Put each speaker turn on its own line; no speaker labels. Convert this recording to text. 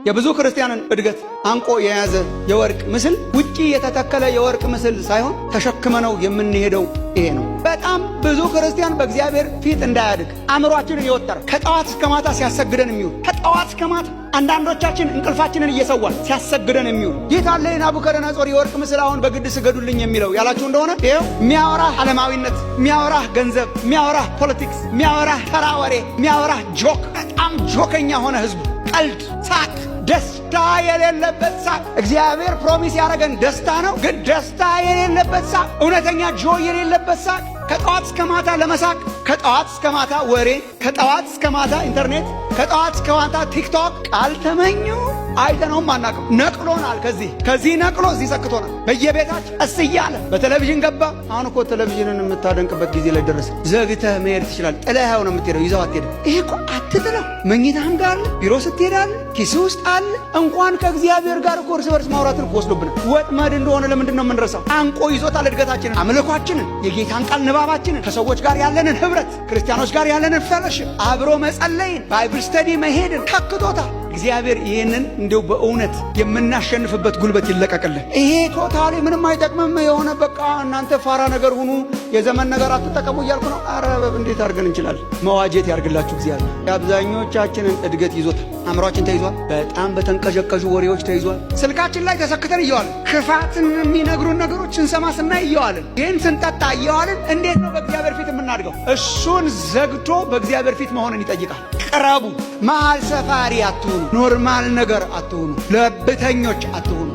የብዙ ክርስቲያንን እድገት አንቆ የያዘ የወርቅ ምስል ውጪ የተተከለ የወርቅ ምስል ሳይሆን ተሸክመነው የምንሄደው ይሄ ነው። በጣም ብዙ ክርስቲያን በእግዚአብሔር ፊት እንዳያድግ አእምሯችንን ይወጠር ከጠዋት እስከ ማታ ሲያሰግደን የሚውል ከጠዋት እስከ ማታ አንዳንዶቻችን እንቅልፋችንን እየሰዋን ሲያሰግደን የሚውል ጌታ አለ ናቡከደነጾር የወርቅ ምስል አሁን በግድ ስገዱልኝ የሚለው ያላችሁ እንደሆነ ይሄው የሚያወራህ ዓለማዊነት፣ የሚያወራህ ገንዘብ፣ የሚያወራህ ፖለቲክስ፣ የሚያወራህ ተራ ወሬ፣ የሚያወራህ ጆክ፣ በጣም ጆከኛ ሆነ ህዝቡ። ቀልድ፣ ሳቅ፣ ደስታ የሌለበት ሳቅ። እግዚአብሔር ፕሮሚስ ያደረገን ደስታ ነው፣ ግን ደስታ የሌለበት ሳቅ፣ እውነተኛ ጆይ የሌለበት ሳቅ። ከጠዋት እስከ ማታ ለመሳቅ፣ ከጠዋት እስከ ማታ ወሬ፣ ከጠዋት እስከ ማታ ኢንተርኔት፣ ከጠዋት እስከ ማታ ቲክቶክ። ቃል ተመኙ አይተነውም አናውቅም። ነቅሎናል። ከዚህ ነቅሎ እዚህ ሰክቶናል። በየቤታችን ቀስ እያለ በቴሌቪዥን ገባ። አሁን እኮ ቴሌቪዥንን የምታደንቅበት ጊዜ ላይ ደረሰ። ዘግተህ መሄድ ትችላለህ። ጥለኸው ነው የምትሄደው፣ ይዘው አትሄድም። ይሄ እኮ አትጥለው። መኝታህም ጋር አለ፣ ቢሮ ስትሄድ አለ፣ ኪስ ውስጥ አለ። እንኳን ከእግዚአብሔር ጋር እኮ እርስ በርስ ማውራትን እኮ ወስዶብናል። ወጥመድ እንደሆነ ለምንድን ነው የምንረሳው? አንቆ ይዞታል እድገታችንን፣ አምልኳችንን፣ የጌታን ቃል ንባባችንን፣ ከሰዎች ጋር ያለንን ህብረት፣ ክርስቲያኖች ጋር ያለንን ፌሎሺፕ፣ አብሮ መጸለይን፣ ባይብል ስተዲ መሄድን ከክቶታል። እግዚአብሔር ይህንን እንዲሁ በእውነት የምናሸንፍበት ጉልበት ይለቀቅልን። ይሄ ቶታሊ ምንም አይጠቅምም የሆነ በቃ እናንተ ፋራ ነገር ሁኑ፣ የዘመን ነገር አትጠቀሙ እያልኩ ነው። አረ እንዴት አድርገን እንችላለን? መዋጀት ያርግላችሁ እግዚአብሔር። የአብዛኞቻችንን እድገት ይዞታል። አእምሯችን ተይዟል። በጣም በተንቀዠቀዡ ወሬዎች ተይዟል። ስልካችን ላይ ተሰክተን እየዋልን ክፋትን የሚነግሩን ነገሮች ስንሰማ ስናይ እየዋልን፣ ይህን ስንጠጣ እየዋልን እንዴት ነው በእግዚአብሔር ፊት የምናድገው? እሱን ዘግቶ በእግዚአብሔር ፊት መሆንን ይጠይቃል። ቅረቡ። መሃል ሰፋሪ አትሁኑ። ኖርማል ነገር አትሁኑ። ለብተኞች አትሁኑ።